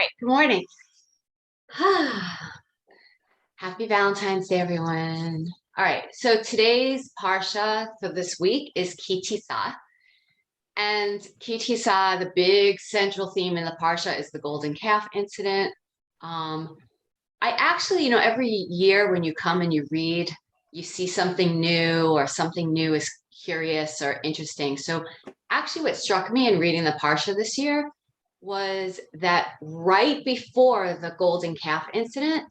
right, good morning. Happy Valentine's Day, everyone. All right, so today's parsha for this week is Ki Tissa. And Ki Tissa, the big central theme in the parsha is the golden calf incident. I actually, every year when you come and you read, you see something new or something new is curious or interesting. So actually what struck me in reading the parsha this year was that right before the golden calf incident,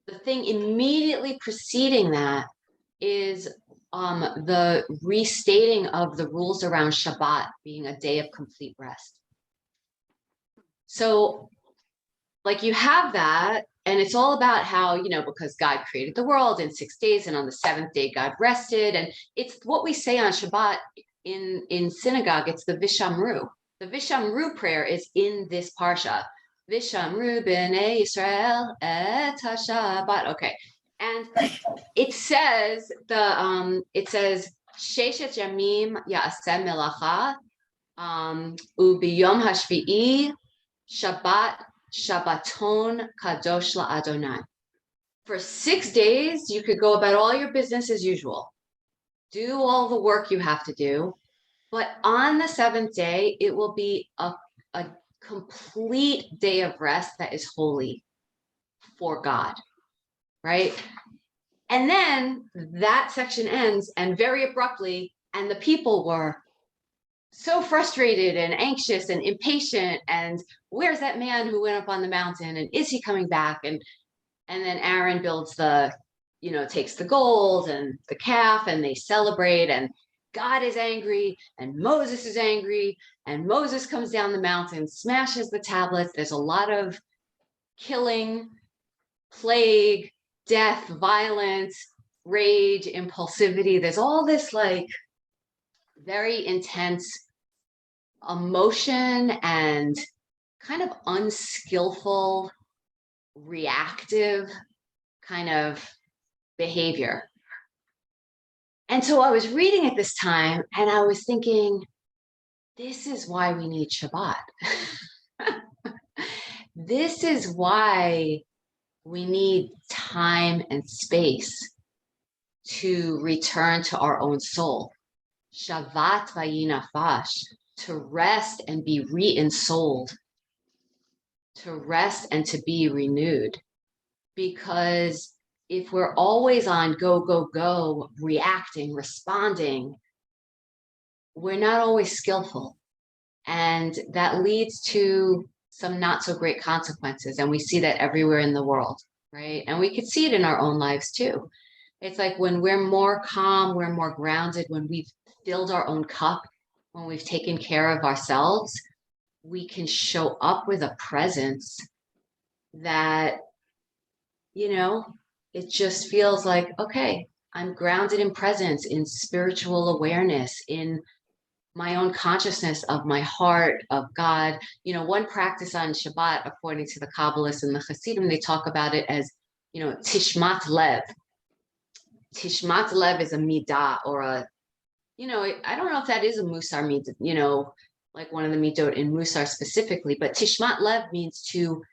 the thing immediately preceding that is the restating of the rules around Shabbat being a day of complete rest. So, like, you have that, and it's all about how, because God created the world in 6 days, and on the seventh day, God rested. And it's what we say on Shabbat in synagogue, it's the Vishamru. The Vishamru prayer is in this parsha. Vishamru b'nei Yisrael et HaShabbat. Okay. And it says Sheshet Yamim Ya'aseh Melacha Ubiyom Hashvi'i Shabbat Shabbaton Kadosh LaAdonai. For 6 days, you could go about all your business as usual. Do all the work you have to do. But on the seventh day, it will be a complete day of rest that is holy for God, right? And then that section ends, and very abruptly, and the people were so frustrated and anxious and impatient, and where's that man who went up on the mountain, and is he coming back? And then Aaron builds takes the gold and the calf, and they celebrate, and God is angry, and Moses is angry, and Moses comes down the mountain, smashes the tablets. There's a lot of killing, plague, death, violence, rage, impulsivity. There's all this very intense emotion and kind of unskillful, reactive kind of behavior. And so I was reading it this time, and I was thinking, this is why we need Shabbat. This is why we need time and space to return to our own soul. Shavat vayinafash, to rest and be re-ensouled, to rest and to be renewed. Because if we're always on go, go, go, reacting, responding, we're not always skillful. And that leads to some not so great consequences. And we see that everywhere in the world, right? And we could see it in our own lives too. It's like when we're more calm, we're more grounded, when we've filled our own cup, when we've taken care of ourselves, we can show up with a presence that, it just feels like, okay, I'm grounded in presence, in spiritual awareness, in my own consciousness of my heart, of God. One practice on Shabbat, according to the Kabbalists and the Hasidim, they talk about it as, tishmat lev. Tishmat lev is a midah, or I don't know if that is a musar midah, like one of the midot in musar specifically, but tishmat lev means to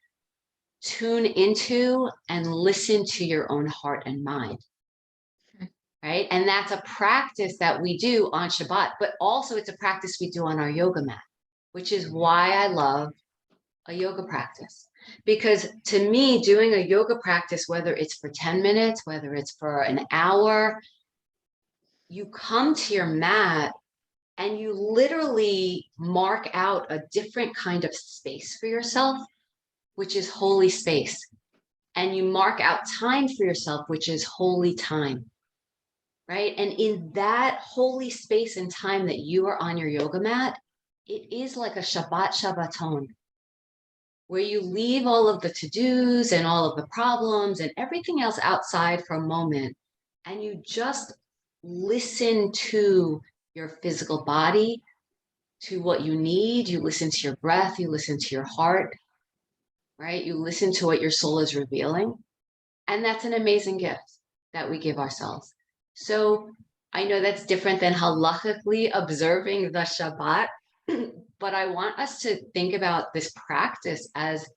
tune into and listen to your own heart and mind. Right? And that's a practice that we do on Shabbat, but also it's a practice we do on our yoga mat, which is why I love a yoga practice. Because to me, doing a yoga practice, whether it's for 10 minutes, whether it's for an hour, you come to your mat and you literally mark out a different kind of space for yourself, which is holy space. And you mark out time for yourself, which is holy time. Right? And in that holy space and time that you are on your yoga mat, it is like a Shabbat Shabbaton, where you leave all of the to-dos and all of the problems and everything else outside for a moment, and you just listen to your physical body, to what you need. You listen to your breath, you listen to your heart, right? You listen to what your soul is revealing. And that's an amazing gift that we give ourselves. So I know that's different than halachically observing the Shabbat, but I want us to think about this practice as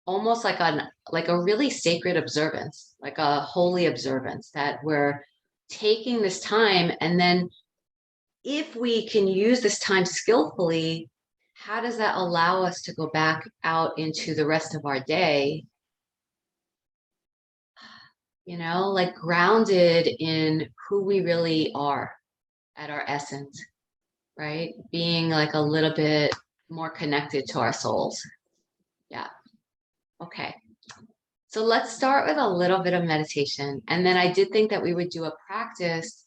almost like a really sacred observance, like a holy observance that we're taking this time. And then if we can use this time skillfully, how does that allow us to go back out into the rest of our day, like grounded in who we really are at our essence, right? Being like a little bit more connected to our souls. Yeah. Okay. So let's start with a little bit of meditation. And then I did think that we would do a practice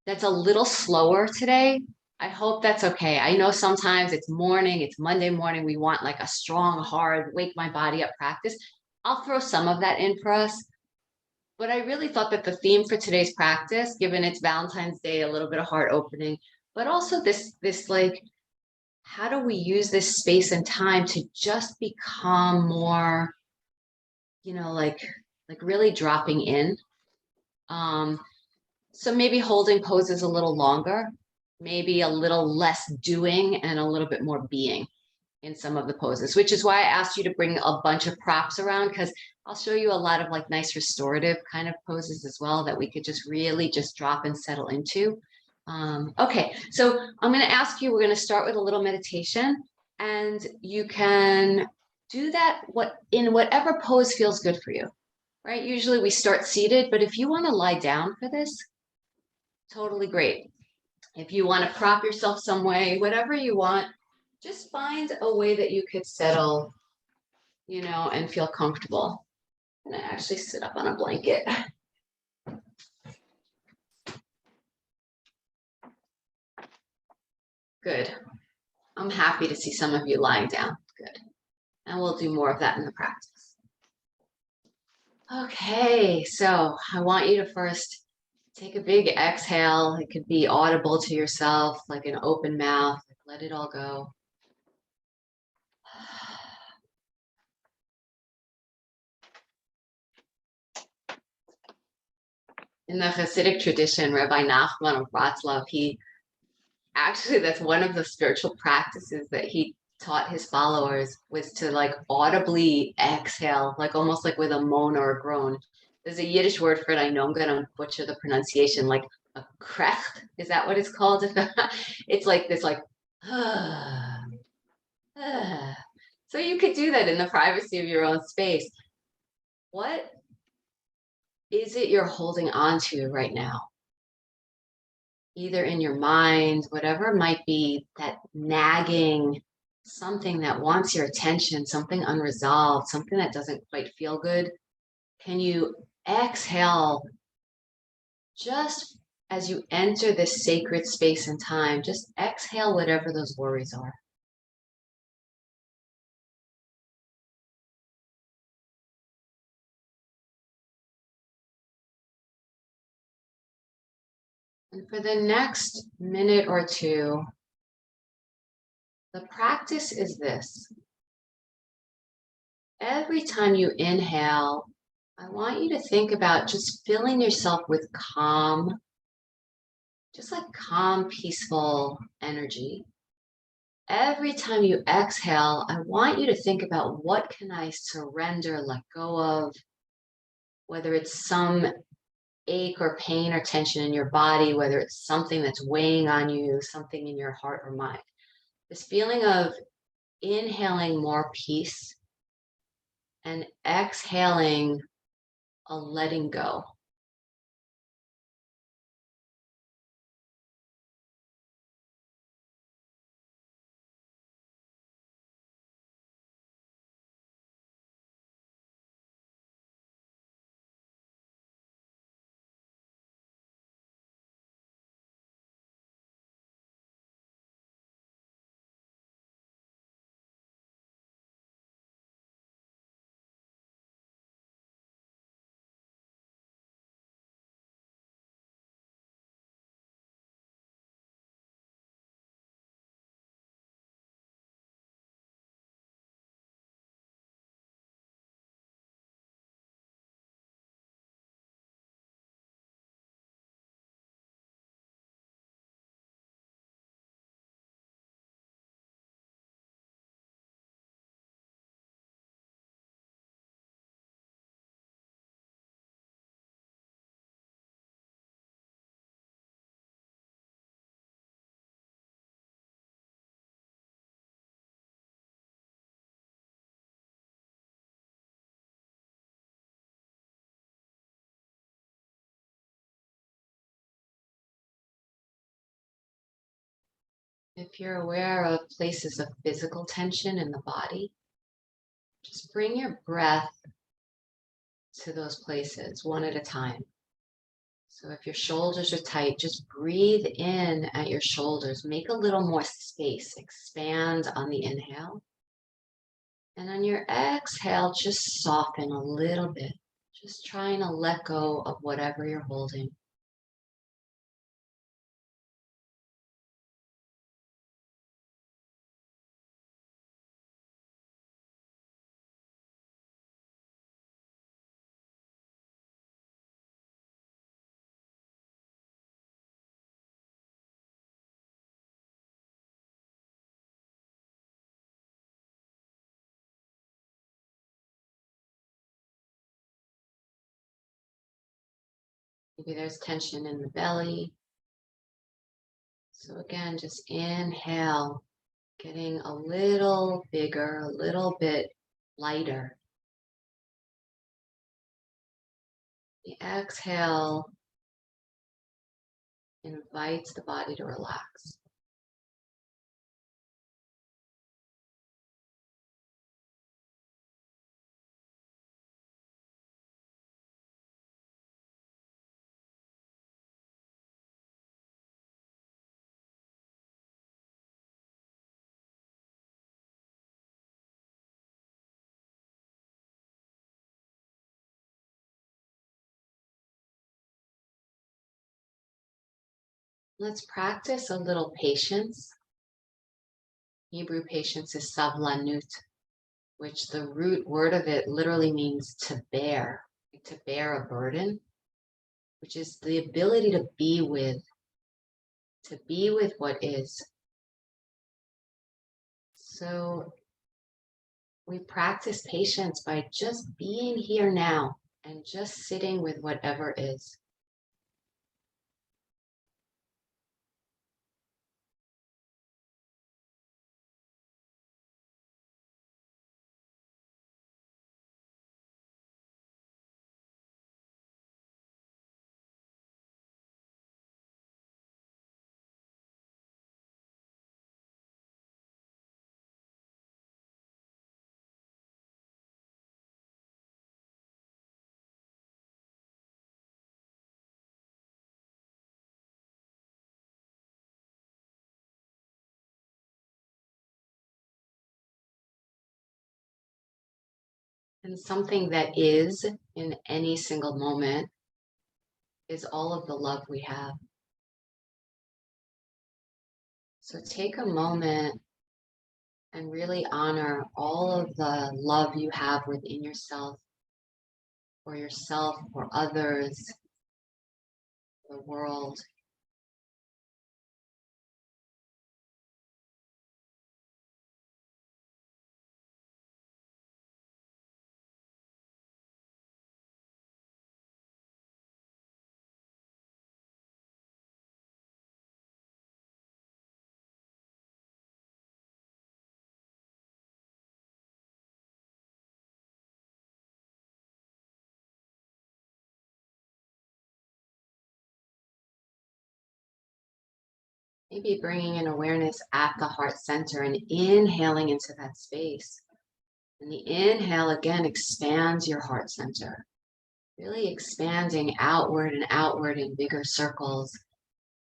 that's a little slower today. I hope that's okay. I know sometimes it's morning, it's Monday morning. We want like a strong, hard, wake my body up practice. I'll throw some of that in for us. But I really thought that the theme for today's practice, given it's Valentine's Day, a little bit of heart opening, but also this like, how do we use this space and time to just become more, like really dropping in. Um, so maybe holding poses a little longer, maybe a little less doing and a little bit more being in some of the poses, which is why I asked you to bring a bunch of props around, because I'll show you a lot of like nice restorative kind of poses as well that we could just really just drop and settle into. Okay, so I'm going to ask you, we're going to start with a little meditation, and you can do that in whatever pose feels good for you, right? Usually we start seated, but if you want to lie down for this, totally great. If you want to prop yourself some way, whatever you want, just find a way that you could settle, and feel comfortable. I'm gonna actually sit up on a blanket. Good. I'm happy to see some of you lying down. Good. And we'll do more of that in the practice. Okay, so I want you to first take a big exhale. It could be audible to yourself, like an open mouth. Let it all go. In the Hasidic tradition, Rabbi Nachman of Bratslav, that's one of the spiritual practices that he taught his followers, was to like audibly exhale, like almost like with a moan or a groan. There's a Yiddish word for it. I know I'm going to butcher the pronunciation, like a krecht. Is that what it's called? It's like this, like, so you could do that in the privacy of your own space. What is it you're holding on to right now? Either in your mind, whatever it might be, that nagging, something that wants your attention, something unresolved, something that doesn't quite feel good. Can you exhale just as you enter this sacred space and time? Just exhale whatever those worries are. And for the next minute or two, the practice is this. Every time you inhale, I want you to think about just filling yourself with calm, just like calm, peaceful energy. Every time you exhale, I want you to think about, what can I surrender, let go of, whether it's some ache or pain or tension in your body, whether it's something that's weighing on you, something in your heart or mind. This feeling of inhaling more peace and exhaling a letting go. If you're aware of places of physical tension in the body, just bring your breath to those places one at a time. So if your shoulders are tight, just breathe in at your shoulders. Make a little more space. Expand on the inhale. And on your exhale, just soften a little bit. Just trying to let go of whatever you're holding. Maybe there's tension in the belly. So again, just inhale, getting a little bigger, a little bit lighter. The exhale invites the body to relax. Let's practice a little patience. Hebrew patience is savlanut, which the root word of it literally means to bear a burden, which is the ability to be with what is. So we practice patience by just being here now and just sitting with whatever is. And something that is in any single moment is all of the love we have. So take a moment and really honor all of the love you have within yourself, for others, the world. Maybe bringing in awareness at the heart center and inhaling into that space. And the inhale again expands your heart center, really expanding outward in bigger circles.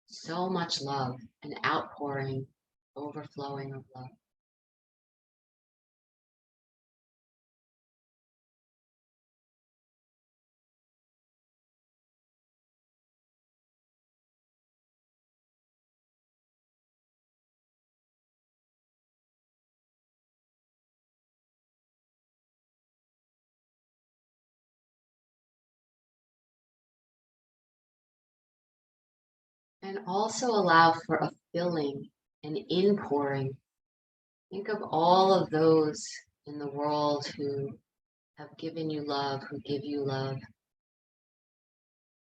So much love, and outpouring, overflowing of love. And also allow for a filling, an inpouring. Think of all of those in the world who have given you love, who give you love,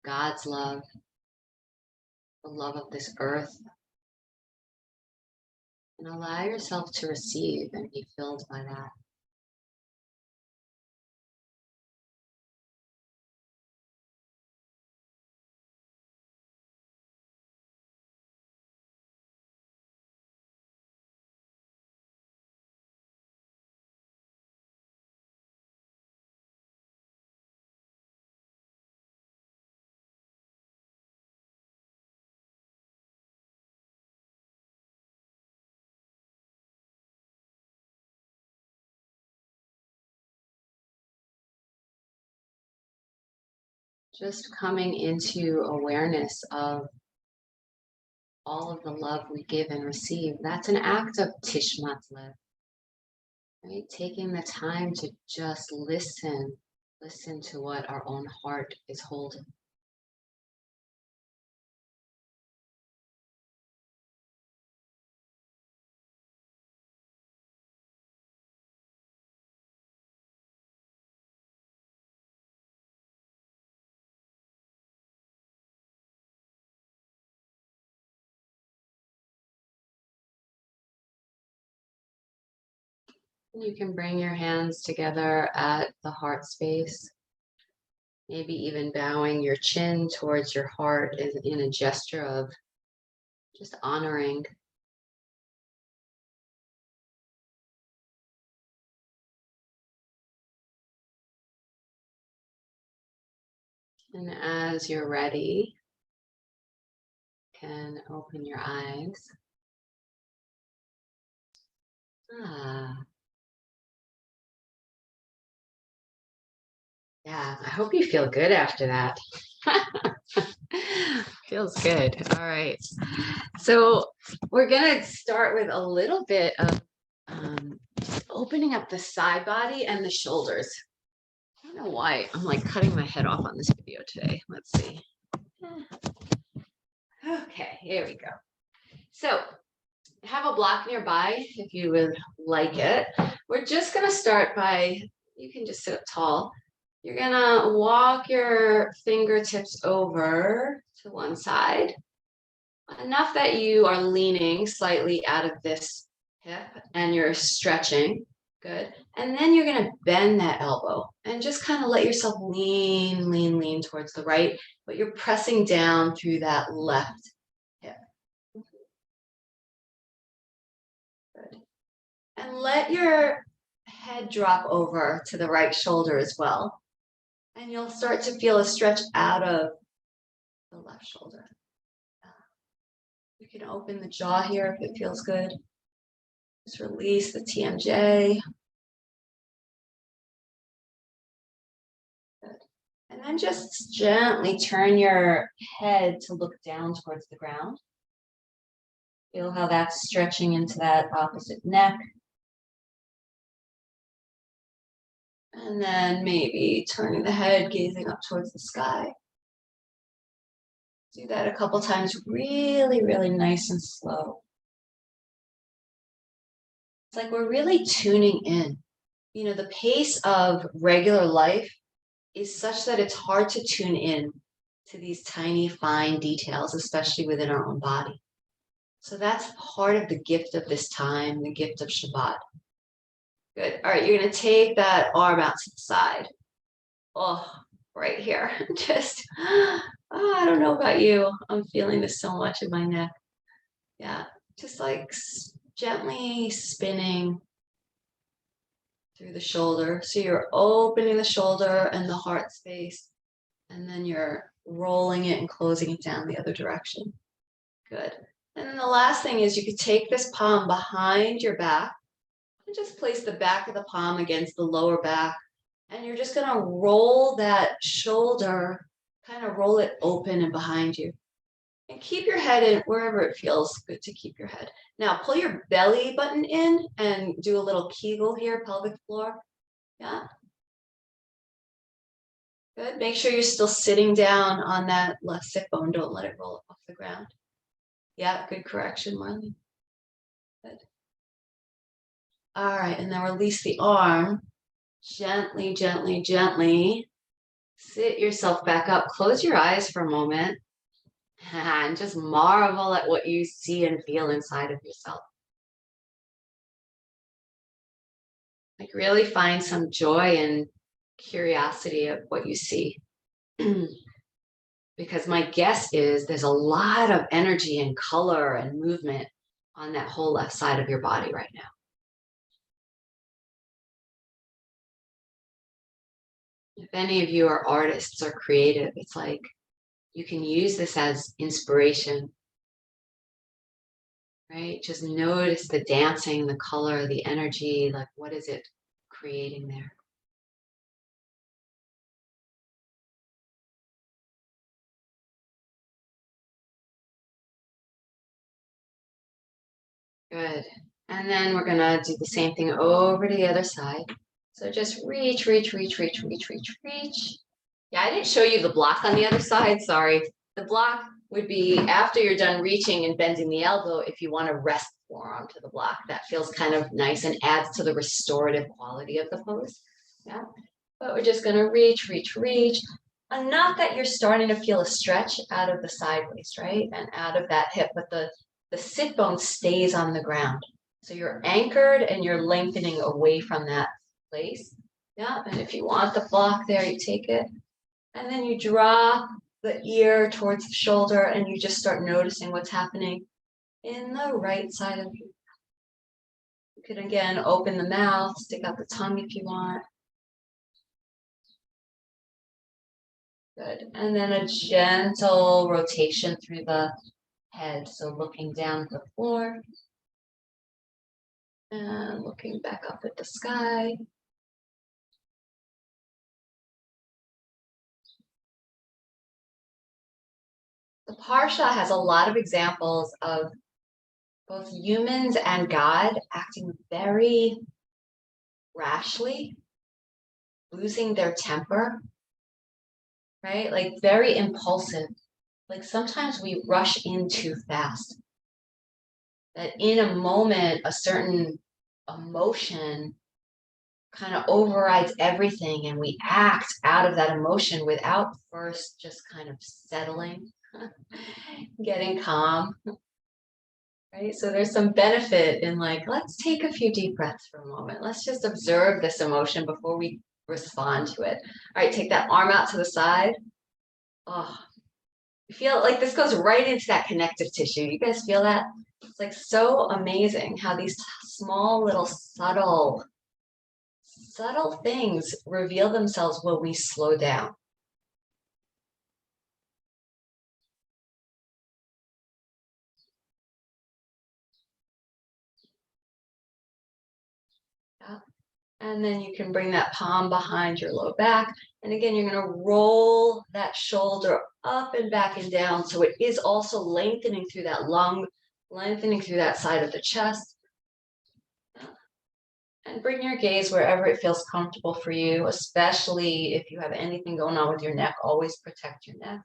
God's love, the love of this earth, and allow yourself to receive and be filled by that. Just coming into awareness of all of the love we give and receive. That's an act of tishmat, right? Taking the time to just listen to what our own heart is holding. You can bring your hands together at the heart space, maybe even bowing your chin towards your heart in a gesture of just honoring. And as you're ready, you can open your eyes. Ah, yeah, I hope you feel good after that. Feels good. All right. So we're going to start with a little bit of just opening up the side body and the shoulders. I don't know why I'm like cutting my head off on this video today. Let's see. Okay, here we go. So have a block nearby if you would like it. We're just going to start by, you can just sit up tall. You're going to walk your fingertips over to one side, enough that you are leaning slightly out of this hip and you're stretching. Good. And then you're going to bend that elbow and just kind of let yourself lean towards the right, but you're pressing down through that left hip. Good. And let your head drop over to the right shoulder as well. And you'll start to feel a stretch out of the left shoulder. You can open the jaw here if it feels good. Just release the TMJ. Good. And then just gently turn your head to look down towards the ground. Feel how that's stretching into that opposite neck. And then maybe turning the head, gazing up towards the sky. Do that a couple times, really nice and slow. It's like we're really tuning in. You know, the pace of regular life is such that it's hard to tune in to these tiny, fine details, especially within our own body. So that's part of the gift of this time, the gift of Shabbat. Good. All right, you're going to take that arm out to the side. Oh, right here. Just, oh, I don't know about you. I'm feeling this so much in my neck. Yeah, just like gently spinning through the shoulder. So you're opening the shoulder and the heart space, and then you're rolling it and closing it down the other direction. Good. And then the last thing is you could take this palm behind your back and just place the back of the palm against the lower back. And you're just going to roll that shoulder, kind of roll it open and behind you. And keep your head in wherever it feels good to keep your head. Now pull your belly button in and do a little Kegel here, pelvic floor. Yeah. Good. Make sure you're still sitting down on that left sit bone. Don't let it roll off the ground. Yeah, good correction, Marlene. Good. All right, and then release the arm. Gently sit yourself back up. Close your eyes for a moment and just marvel at what you see and feel inside of yourself. Like really find some joy and curiosity of what you see. Because my guess is there's a lot of energy and color and movement on that whole left side of your body right now. If any of you are artists or creative, it's like you can use this as inspiration, right? Just notice the dancing, the color, the energy, like what is it creating there? Good. And then we're gonna do the same thing over to the other side. So just reach, reach, reach, reach, reach, reach, reach. Yeah, I didn't show you the block on the other side, sorry. The block would be after you're done reaching and bending the elbow, if you want to rest the forearm to the block. That feels kind of nice and adds to the restorative quality of the pose. Yeah. But we're just gonna reach, reach, reach. Enough that you're starting to feel a stretch out of the side waist, right? And out of that hip, but the sit bone stays on the ground. So you're anchored and you're lengthening away from that place. Yeah, and if you want the block there, you take it. And then you drop the ear towards the shoulder and you just start noticing what's happening in the right side of you. You could again open the mouth, stick out the tongue if you want. Good. And then a gentle rotation through the head. So looking down at the floor and looking back up at the sky. The Parsha has a lot of examples of both humans and God acting very rashly, losing their temper, right? Like very impulsive. Like sometimes we rush in too fast. That in a moment, a certain emotion kind of overrides everything and we act out of that emotion without first just kind of settling, getting calm, right? So there's some benefit in like, let's take a few deep breaths for a moment. Let's just observe this emotion before we respond to it. All right, take that arm out to the side. Oh, you feel like this goes right into that connective tissue. You guys feel that? It's like so amazing how these small little subtle things reveal themselves when we slow down. Yeah. And then you can bring that palm behind your low back. And again, you're going to roll that shoulder up and back and down. So it is also lengthening through that lung, lengthening through that side of the chest. And bring your gaze wherever it feels comfortable for you, especially if you have anything going on with your neck, always protect your neck.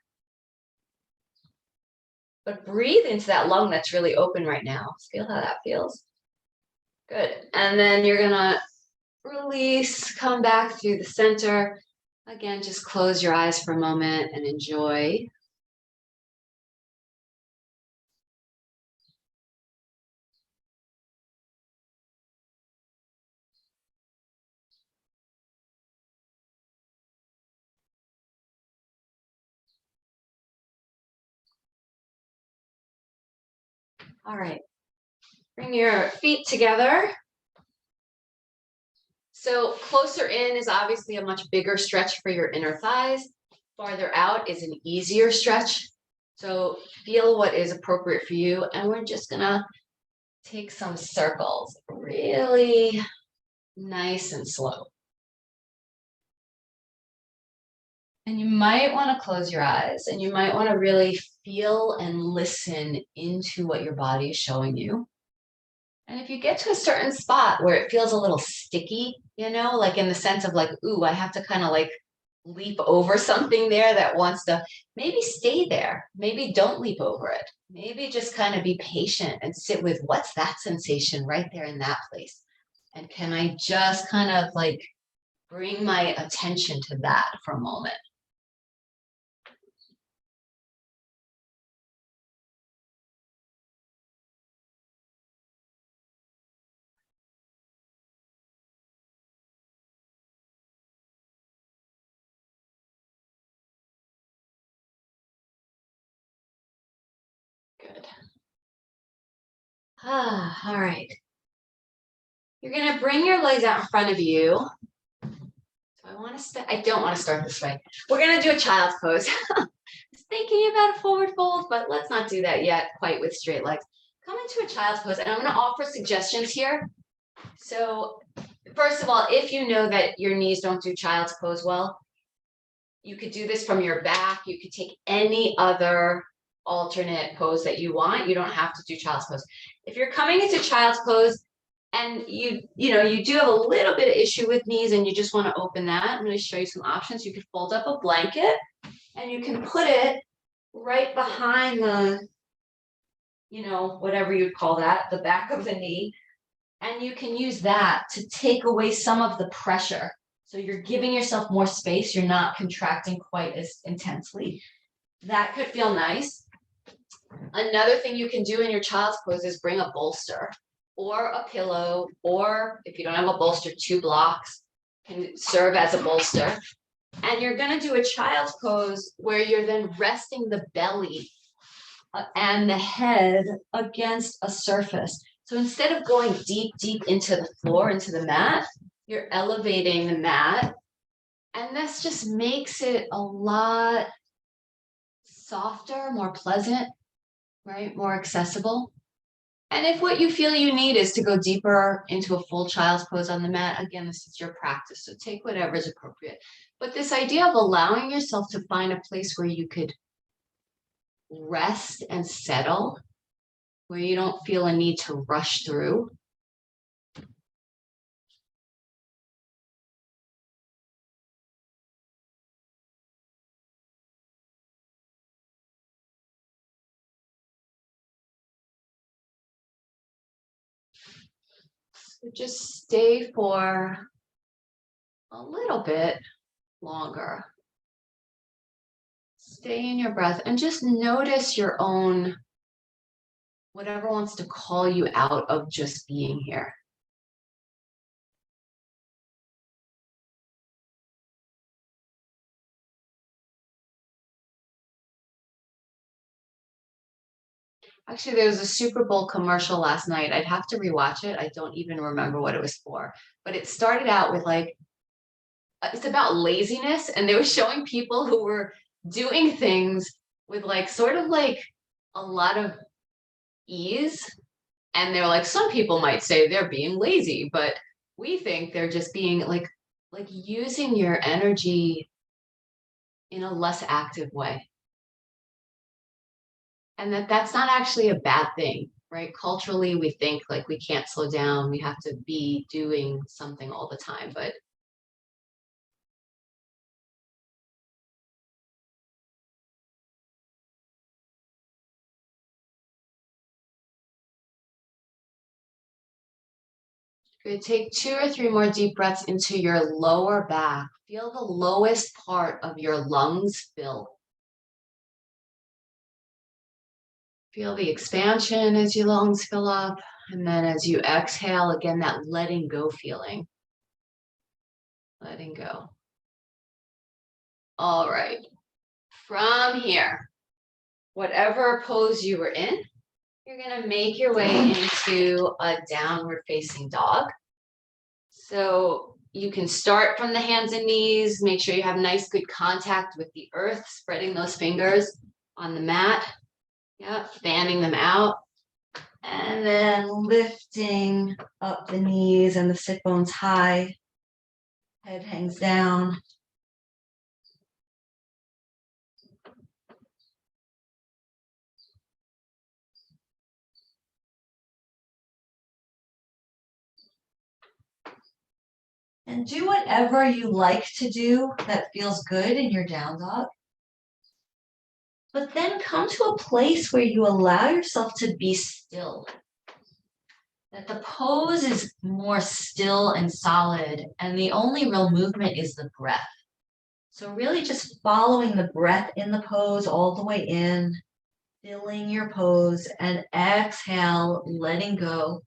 But breathe into that lung that's really open right now. Feel how that feels. Good. And then you're going to release, come back through the center. Again, just close your eyes for a moment and enjoy. All right. Bring your feet together. So closer in is obviously a much bigger stretch for your inner thighs. Farther out is an easier stretch. So feel what is appropriate for you. And we're just gonna take some circles, really nice and slow. And you might want to close your eyes and you might want to really feel and listen into what your body is showing you. And if you get to a certain spot where it feels a little sticky, like in the sense of like, ooh, I have to kind of like leap over something there that wants to, maybe stay there. Maybe don't leap over it. Maybe just kind of be patient and sit with what's that sensation right there in that place. And can I just kind of like bring my attention to that for a moment? Good. All right. You're going to bring your legs out in front of you. I don't want to start this way. We're going to do a child's pose. I was thinking about a forward fold, but let's not do that yet quite with straight legs. Come into a child's pose, and I'm going to offer suggestions here. So first of all, if you know that your knees don't do child's pose well, you could do this from your back. You could take any other alternate pose that you want. You don't have to do child's pose. If you're coming into child's pose and you do have a little bit of issue with knees and you just want to open that, I'm going to show you some options. You can fold up a blanket and you can put it right behind the, whatever you'd call that, the back of the knee. And you can use that to take away some of the pressure. So you're giving yourself more space. You're not contracting quite as intensely. That could feel nice. Another thing you can do in your child's pose is bring a bolster or a pillow, or if you don't have a bolster, 2 blocks can serve as a bolster. And you're going to do a child's pose where you're then resting the belly and the head against a surface. So instead of going deep, deep into the floor, into the mat, you're elevating the mat. And this just makes it a lot softer, more pleasant, right? More accessible. And if what you feel you need is to go deeper into a full child's pose on the mat, again, this is your practice. So take whatever is appropriate. But this idea of allowing yourself to find a place where you could rest and settle, where you don't feel a need to rush through. So just stay for a little bit longer. Stay in your breath and just notice your own, whatever wants to call you out of just being here. Actually, there was a Super Bowl commercial last night. I'd have to rewatch it. I don't even remember what it was for, but it started out with it's about laziness, and they were showing people who were doing things with sort of a lot of ease. And they're like, some people might say they're being lazy, but we think they're just being like using your energy in a less active way. And that's not actually a bad thing, right? Culturally, we think we can't slow down. We have to be doing something all the time, but good. Take 2 or 3 more deep breaths into your lower back. Feel the lowest part of your lungs fill. Feel the expansion as your lungs fill up. And then as you exhale, again, that letting go feeling. Letting go. All right. From here, whatever pose you were in, you're going to make your way into a downward facing dog. So you can start from the hands and knees. Make sure you have nice, good contact with the earth, spreading those fingers on the mat. Yeah, fanning them out. And then lifting up the knees and the sit bones high. Head hangs down. And do whatever you like to do that feels good in your down dog. But then come to a place where you allow yourself to be still. That the pose is more still and solid, and the only real movement is the breath. So really just following the breath in the pose all the way in, filling your pose, and exhale, letting go.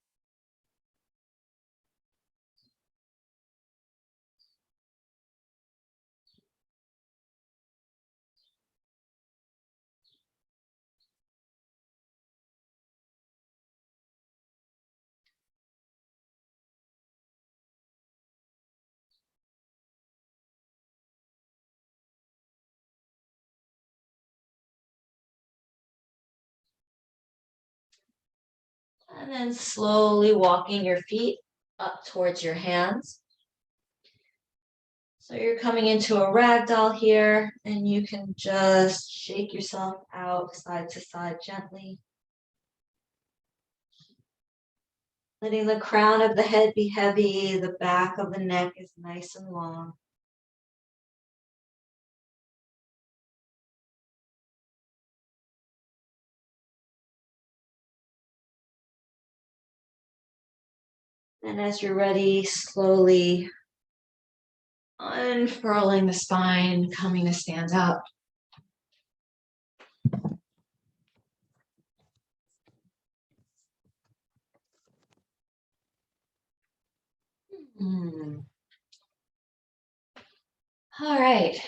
And then slowly walking your feet up towards your hands. So you're coming into a ragdoll here, and you can just shake yourself out side to side gently. Letting the crown of the head be heavy, the back of the neck is nice and long. And as you're ready, slowly unfurling the spine, coming to stand up. All right.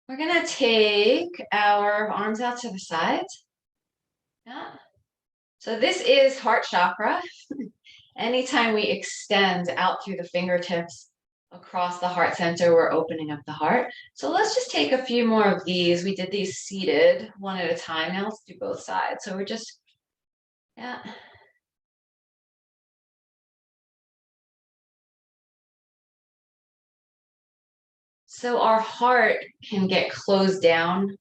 We're going to take our arms out to the sides. Yeah. So this is heart chakra. Anytime we extend out through the fingertips across the heart center, we're opening up the heart. So let's just take a few more of these. We did these seated one at a time. Now let's do both sides. So we're just, yeah. So our heart can get closed down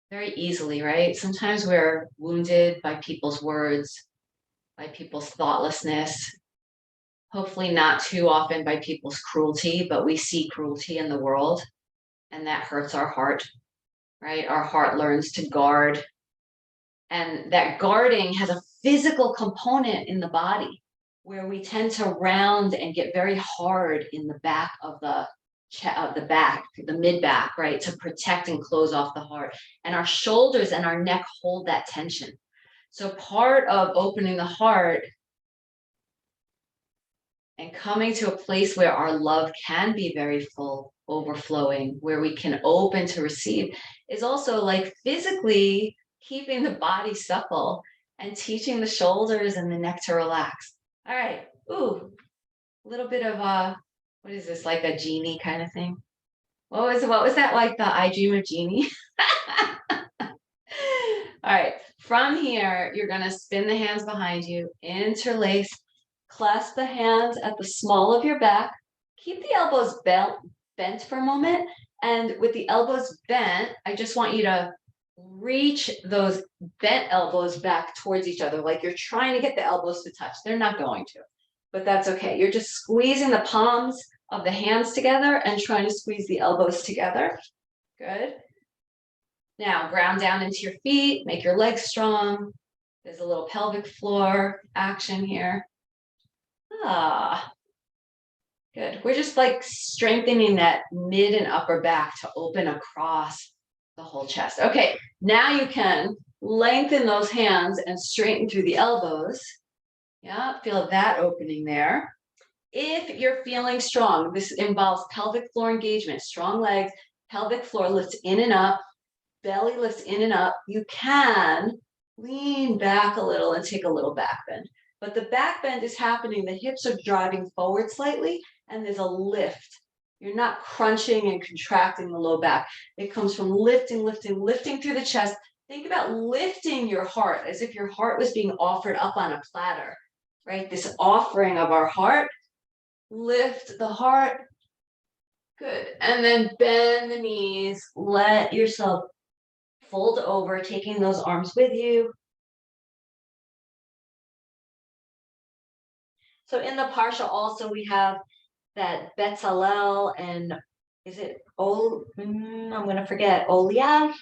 very easily, right? Sometimes we're wounded by people's words, by people's thoughtlessness, hopefully not too often by people's cruelty, but we see cruelty in the world and that hurts our heart, right? Our heart learns to guard, and that guarding has a physical component in the body where we tend to round and get very hard in the back of the mid back, right? To protect and close off the heart. And our shoulders and our neck hold that tension. So part of opening the heart and coming to a place where our love can be very full, overflowing, where we can open to receive, is also like physically keeping the body supple and teaching the shoulders and the neck to relax. All right. Ooh, a little bit of what is this, like a genie kind of thing? What was that, like the I Dream of Genie? All right. From here, you're going to spin the hands behind you, interlace, clasp the hands at the small of your back. Keep the elbows bent for a moment. And with the elbows bent, I just want you to reach those bent elbows back towards each other, like you're trying to get the elbows to touch. They're not going to, but that's okay. You're just squeezing the palms of the hands together and trying to squeeze the elbows together. Good. Now ground down into your feet, make your legs strong. There's a little pelvic floor action here. Good. We're just like strengthening that mid and upper back to open across the whole chest. Okay, now you can lengthen those hands and straighten through the elbows. Yeah, feel that opening there. If you're feeling strong, this involves pelvic floor engagement, strong legs, pelvic floor lifts in and up, belly lifts in and up. You can lean back a little and take a little back bend. But the back bend is happening, the hips are driving forward slightly, and there's a lift. You're not crunching and contracting the low back. It comes from lifting through the chest. Think about lifting your heart as if your heart was being offered up on a platter, right? This offering of our heart. Lift the heart. Good. And then bend the knees. Let yourself fold over, taking those arms with you. So in the Parsha also we have that Betzalel and is it I'm going to forget, Oliav?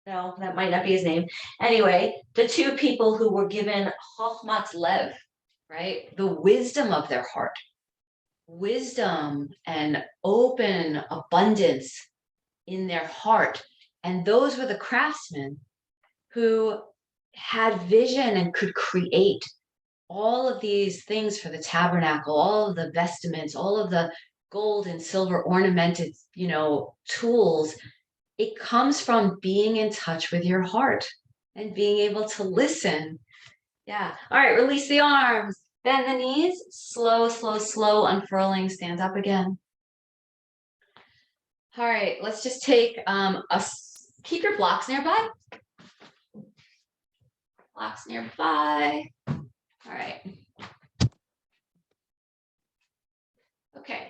No, that might not be his name. Anyway, the two people who were given Chochmat Lev, right? The wisdom of their heart. Wisdom and open abundance in their heart. And those were the craftsmen who had vision and could create all of these things for the tabernacle, all of the vestments, all of the gold and silver ornamented, tools. It comes from being in touch with your heart and being able to listen. Yeah. All right. Release the arms, bend the knees, slow, unfurling, stand up again. All right. Let's just take keep your blocks nearby. Blocks nearby. All right. Okay.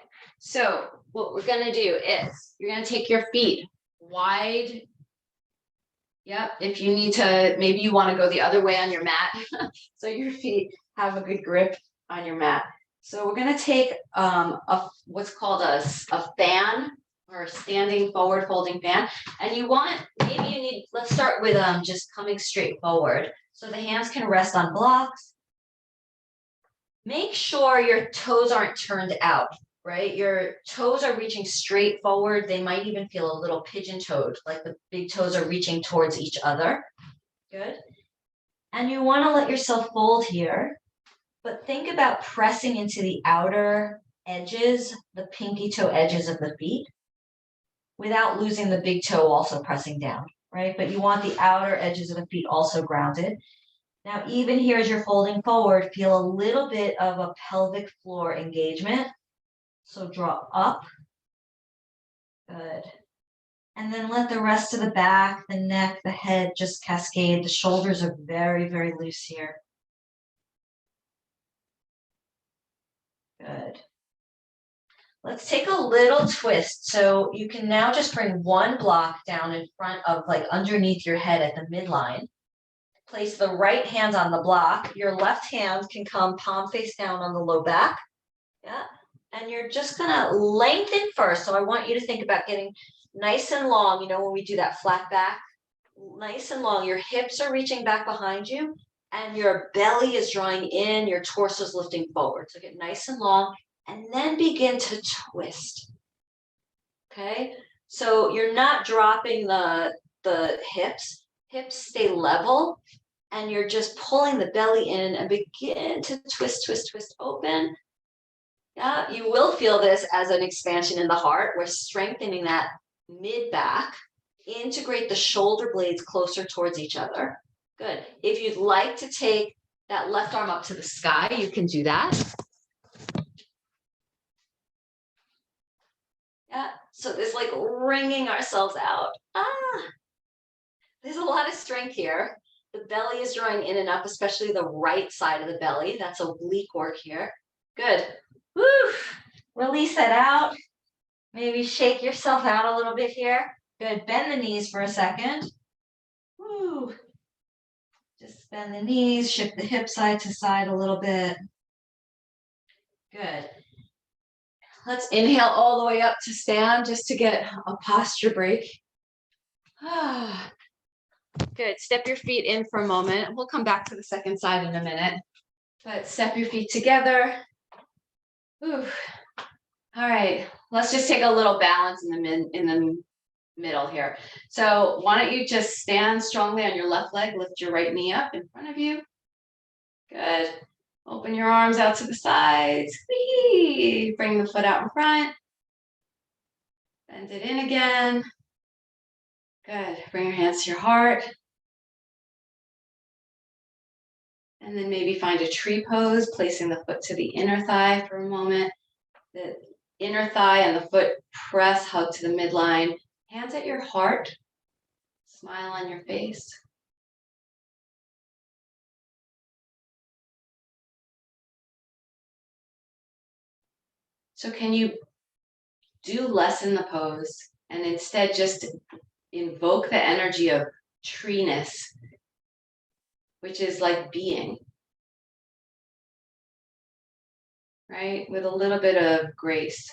So what we're gonna do is you're gonna take your feet wide. Yep, if you need to, maybe you want to go the other way on your mat. So your feet have a good grip on your mat. So we're gonna take what's called a fan, or a standing forward folding fan. And you want, maybe you need, let's start with just coming straight forward. So the hands can rest on blocks. Make sure your toes aren't turned out, right? Your toes are reaching straight forward. They might even feel a little pigeon-toed, like the big toes are reaching towards each other. Good. And you want to let yourself fold here, but think about pressing into the outer edges, the pinky toe edges of the feet, without losing the big toe also pressing down, right? But you want the outer edges of the feet also grounded. Now, even here as you're folding forward, feel a little bit of a pelvic floor engagement. So draw up. Good. And then let the rest of the back, the neck, the head just cascade. The shoulders are very, very loose here. Good. Let's take a little twist. So you can now just bring one block down in front of, like underneath your head at the midline. Place the right hand on the block. Your left hand can come palm face down on the low back. Yeah. And you're just gonna lengthen first. So I want you to think about getting nice and long. You know, when we do that flat back, nice and long. Your hips are reaching back behind you and your belly is drawing in, your torso is lifting forward. So get nice and long and then begin to twist. Okay. So you're not dropping the hips. Hips stay level. And you're just pulling the belly in and begin to twist, twist, twist open. Yeah, you will feel this as an expansion in the heart. We're strengthening that mid back. Integrate the shoulder blades closer towards each other. Good. If you'd like to take that left arm up to the sky, you can do that. Yeah, so this like wringing ourselves out. There's a lot of strength here. The belly is drawing in and up, especially the right side of the belly. That's oblique work here. Good. Woo! Release that out. Maybe shake yourself out a little bit here. Good. Bend the knees for a second. Woo! Just bend the knees, shift the hip side to side a little bit. Good. Let's inhale all the way up to stand just to get a posture break. Good. Step your feet in for a moment. We'll come back to the second side in a minute. But step your feet together. Whew. All right. Let's just take a little balance in the middle here. So why don't you just stand strongly on your left leg, lift your right knee up in front of you. Good. Open your arms out to the sides. Whee! Bring the foot out in front. Bend it in again. Good. Bring your hands to your heart. And then maybe find a tree pose, placing the foot to the inner thigh for a moment. The inner thigh and the foot press, hug to the midline. Hands at your heart. Smile on your face. So can you do less in the pose and instead just invoke the energy of treeness, which is like being, right? With a little bit of grace.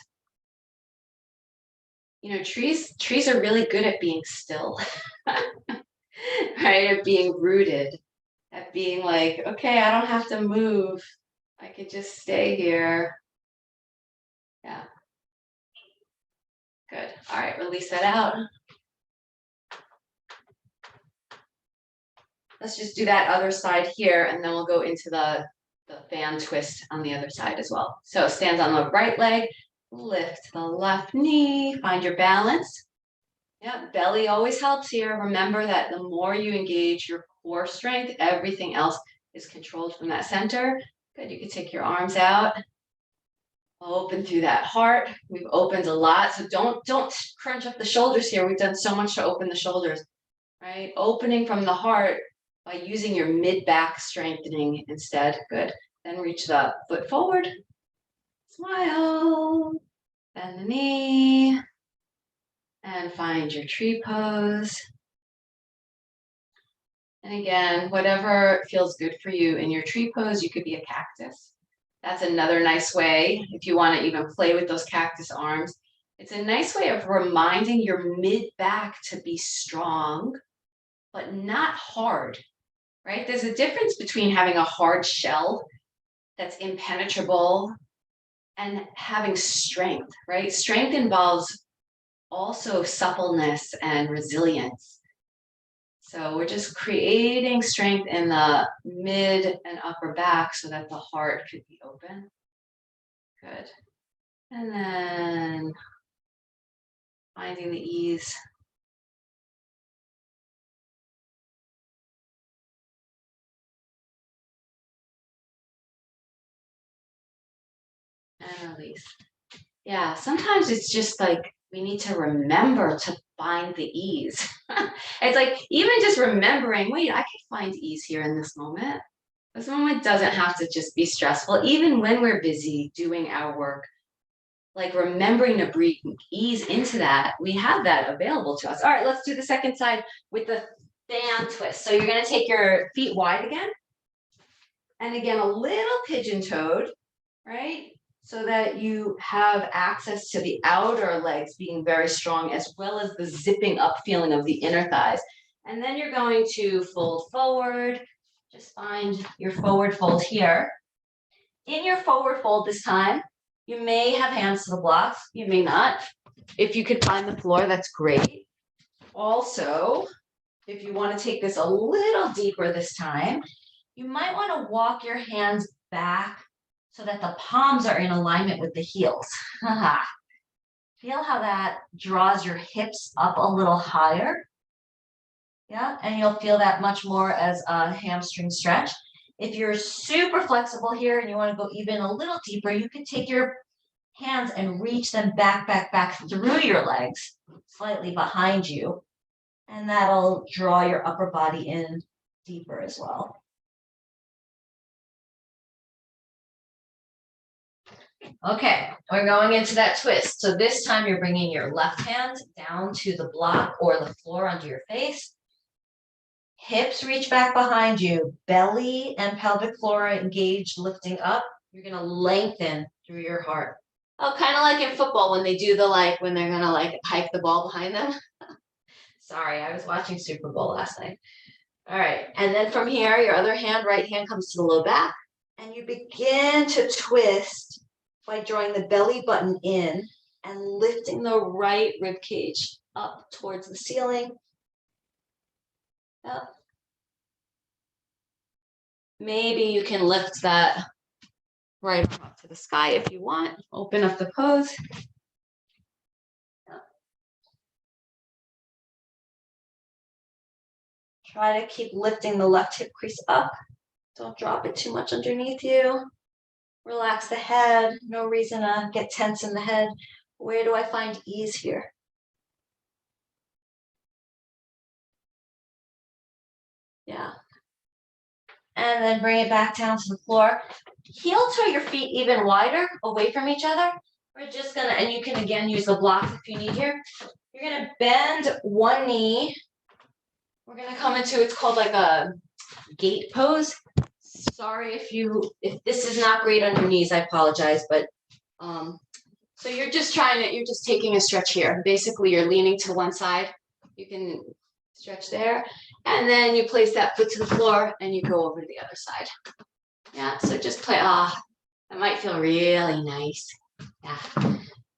You know, trees are really good at being still, right? At being rooted, at being like, okay, I don't have to move. I could just stay here. Yeah. Good. All right, release that out. Let's just do that other side here, and then we'll go into the fan twist on the other side as well. So stand on the right leg, lift the left knee, find your balance. Yeah, belly always helps here. Remember that the more you engage your core strength, everything else is controlled from that center. Good, you can take your arms out. Open through that heart. We've opened a lot, so don't crunch up the shoulders here. We've done so much to open the shoulders, right? Opening from the heart by using your mid-back strengthening instead. Good. Then reach the foot forward. Smile. Bend the knee and find your tree pose. And again, whatever feels good for you in your tree pose, you could be a cactus. That's another nice way, if you want to even play with those cactus arms. It's a nice way of reminding your mid-back to be strong, but not hard, right? There's a difference between having a hard shell that's impenetrable and having strength, right? Strength involves also suppleness and resilience. So we're just creating strength in the mid and upper back so that the heart could be open. Good. And then finding the ease. And release. Yeah, sometimes it's just like we need to remember to find the ease. It's like even just remembering, wait, I can find ease here in this moment. This moment doesn't have to just be stressful, even when we're busy doing our work. Like remembering to breathe ease into that, we have that available to us. All right, let's do the second side with the fan twist. So you're going to take your feet wide again. And again, a little pigeon-toed, right? So that you have access to the outer legs being very strong, as well as the zipping up feeling of the inner thighs. And then you're going to fold forward. Just find your forward fold here. In your forward fold this time, you may have hands to the blocks. You may not. If you could find the floor, that's great. Also, if you want to take this a little deeper this time, you might want to walk your hands back so that the palms are in alignment with the heels. Feel how that draws your hips up a little higher. Yeah, and you'll feel that much more as a hamstring stretch. If you're super flexible here and you want to go even a little deeper, you can take your hands and reach them back through your legs, slightly behind you. And that'll draw your upper body in deeper as well. Okay, we're going into that twist. So this time you're bringing your left hand down to the block or the floor under your face. Hips reach back behind you, belly and pelvic floor engaged, lifting up. You're gonna lengthen through your heart. Oh, kind of like in football when they do the when they're gonna hike the ball behind them. Sorry, I was watching Super Bowl last night. All right, and then from here, your other hand, right hand comes to the low back, and you begin to twist by drawing the belly button in and lifting the right rib cage up towards the ceiling. Up. Maybe you can lift that right arm up to the sky if you want. Open up the pose. Up. Try to keep lifting the left hip crease up. Don't drop it too much underneath you. Relax the head. No reason to get tense in the head. Where do I find ease here? Yeah. And then bring it back down to the floor. Heel toe your feet even wider away from each other. We're just gonna, and you can again use the blocks if you need here. You're gonna bend one knee. We're gonna come into, it's called like a gate pose. Sorry if this is not great on your knees, I apologize, but so you're just taking a stretch here. Basically, you're leaning to one side. You can stretch there, and then you place that foot to the floor, and you go over to the other side. Yeah, so just play. That might feel really nice. Yeah,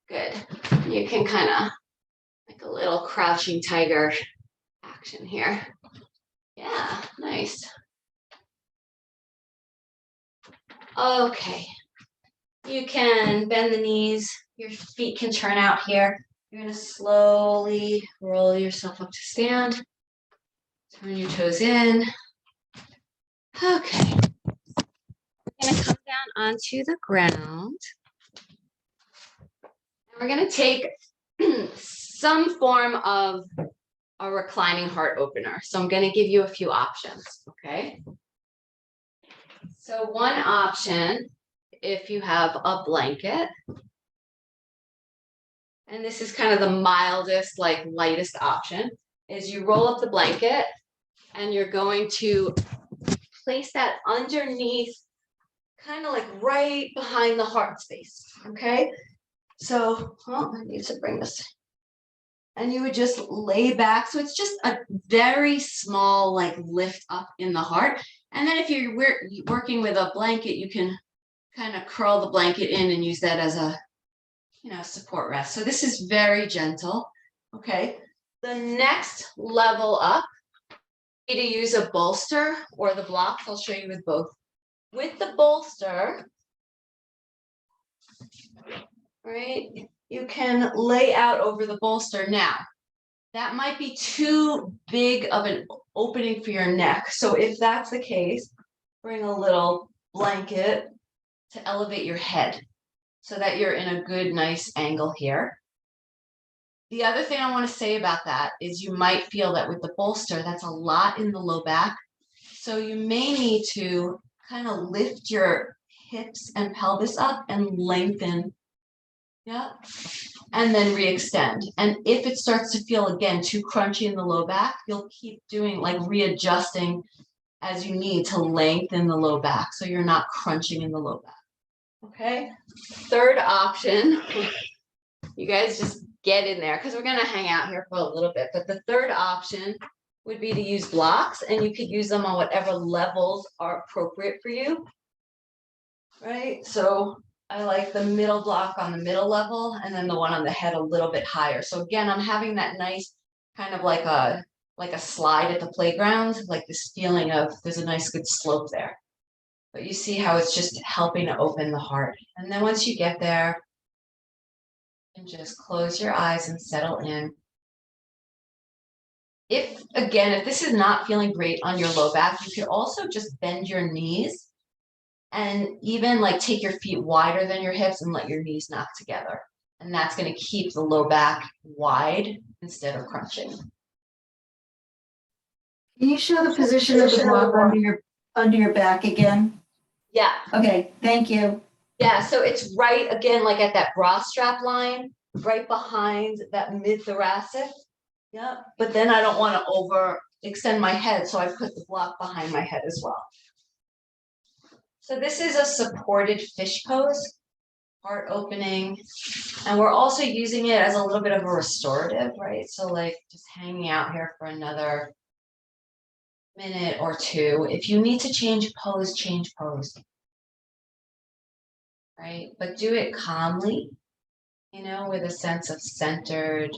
good. You can kind of like a little crouching tiger action here. Yeah, nice. Okay, you can bend the knees. Your feet can turn out here. You're going to slowly roll yourself up to stand. Turn your toes in. Okay. We're going to come down onto the ground. And we're going to take some form of a reclining heart opener. So I'm going to give you a few options, okay? So one option, if you have a blanket, and this is kind of the mildest, like lightest option, is you roll up the blanket and you're going to place that underneath, kind of like right behind the heart space. Okay. So, oh, I need to bring this. And you would just lay back. So it's just a very small, like lift up in the heart. And then if you're working with a blanket, you can kind of curl the blanket in and use that as a, support rest. So this is very gentle. Okay. The next level up, to use a bolster or the blocks. I'll show you with both. With the bolster, right, you can lay out over the bolster. Now, that might be too big of an opening for your neck. So if that's the case, bring a little blanket to elevate your head so that you're in a good, nice angle here. The other thing I want to say about that is you might feel that with the bolster, that's a lot in the low back. So you may need to kind of lift your hips and pelvis up and lengthen. Yeah. And then re-extend. And if it starts to feel again too crunchy in the low back, you'll keep doing like readjusting as you need to lengthen the low back so you're not crunching in the low back. Okay. Third option, you guys just get in there because we're going to hang out here for a little bit. But the third option would be to use blocks, and you could use them on whatever levels are appropriate for you. Right. So I like the middle block on the middle level and then the one on the head a little bit higher. So again, I'm having that nice kind of like a slide at the playground, like this feeling of there's a nice good slope there. But you see how it's just helping to open the heart. And then once you get there, you can just close your eyes and settle in. If this is not feeling great on your low back, you could also just bend your knees and even like take your feet wider than your hips and let your knees knock together. And that's going to keep the low back wide instead of crunching. Can you show the position of the block under your back again? Yeah. Okay, thank you. Yeah, so it's right again, like at that bra strap line, right behind that mid-thoracic. Yeah, but then I don't want to overextend my head, so I put the block behind my head as well. So this is a supported fish pose, heart opening, and we're also using it as a little bit of a restorative, right? So like just hanging out here for another minute or two. If you need to change pose, change pose. Right? But do it calmly, with a sense of centered.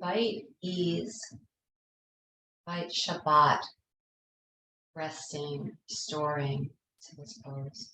Invite ease, invite Shabbat, resting, restoring to this pose.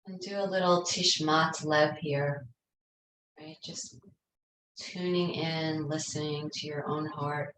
And do a little tishmat lev here, right? Just tuning in, listening to your own heart.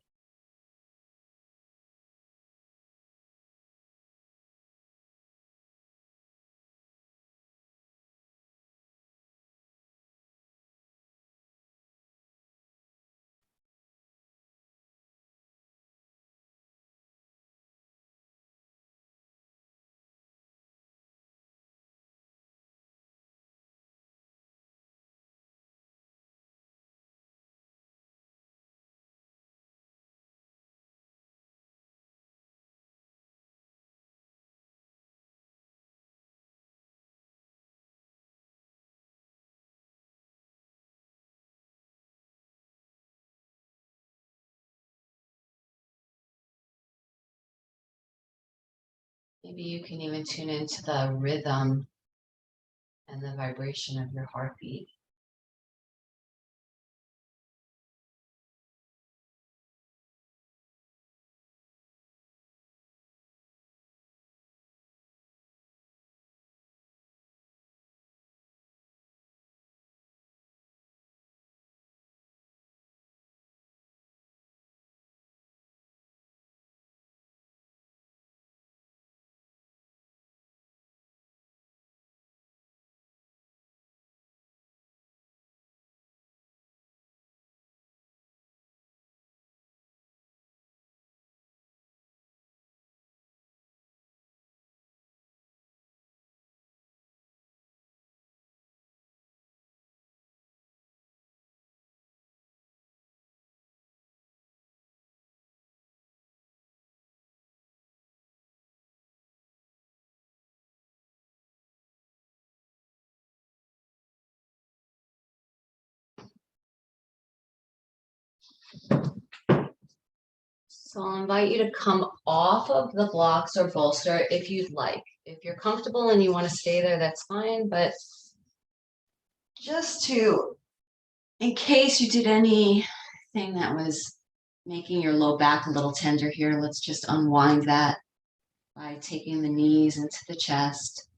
Maybe you can even tune into the rhythm and the vibration of your heartbeat. So I'll invite you to come off of the blocks or bolster if you'd like. If you're comfortable and you want to stay there, that's fine. But just to, in case you did anything that was making your low back a little tender here, let's just unwind that by taking the knees into the chest.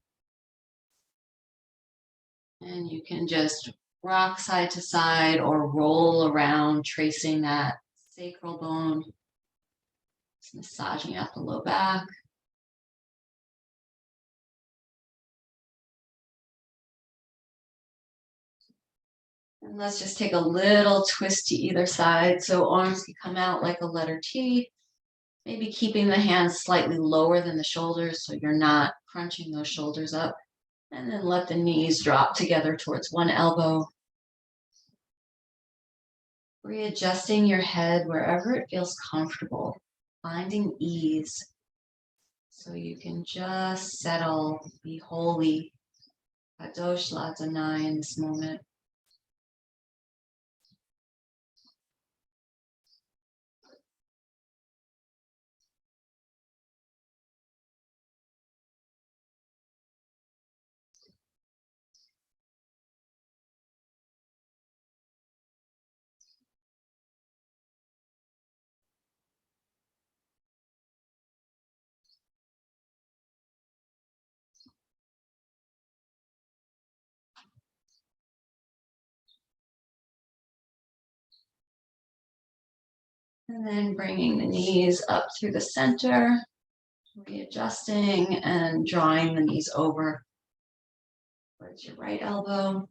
And you can just rock side to side or roll around, tracing that sacral bone. Just massaging out the low back. And let's just take a little twist to either side. So arms can come out like a letter T, maybe keeping the hands slightly lower than the shoulders so you're not crunching those shoulders up. And then let the knees drop together towards one elbow. Readjusting your head wherever it feels comfortable, finding ease. So you can just settle, be holy, Kadosh Ladonai in this moment. And then bringing the knees up through the center, readjusting and drawing the knees over towards your right elbow.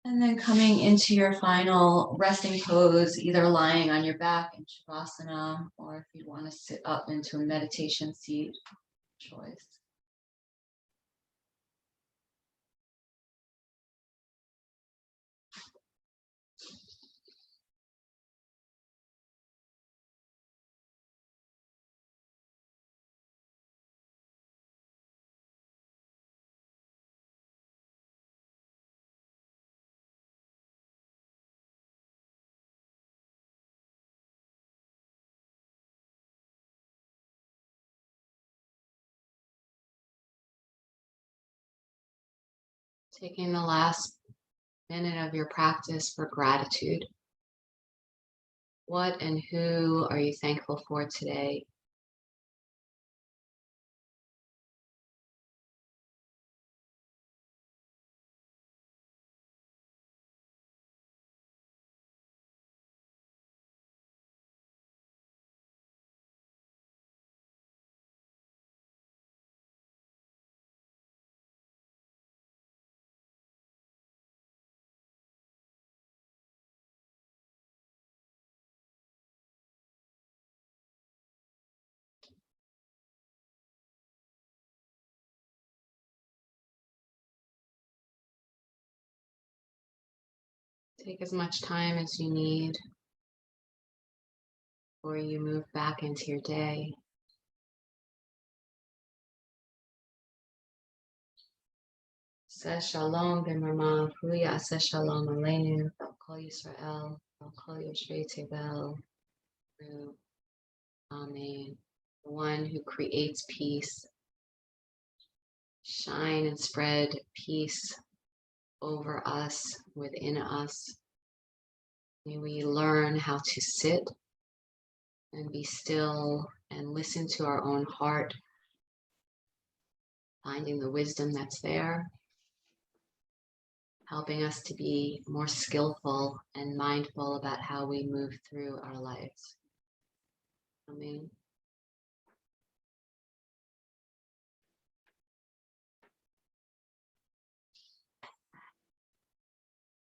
And then coming into your final resting pose, either lying on your back in Shavasana, or if you want to sit up into a meditation seat, choice. Taking the last minute of your practice for gratitude. What and who are you thankful for today? Take as much time as you need before you move back into your day. Says shalom b'mama pruya, says shalom aleinu, kol Yisrael, kol Yoshvei Tevel, Amen. The one who creates peace, shine and spread peace over us, within us. May we learn how to sit and be still and listen to our own heart, finding the wisdom that's there, helping us to be more skillful and mindful about how we move through our lives. Amen.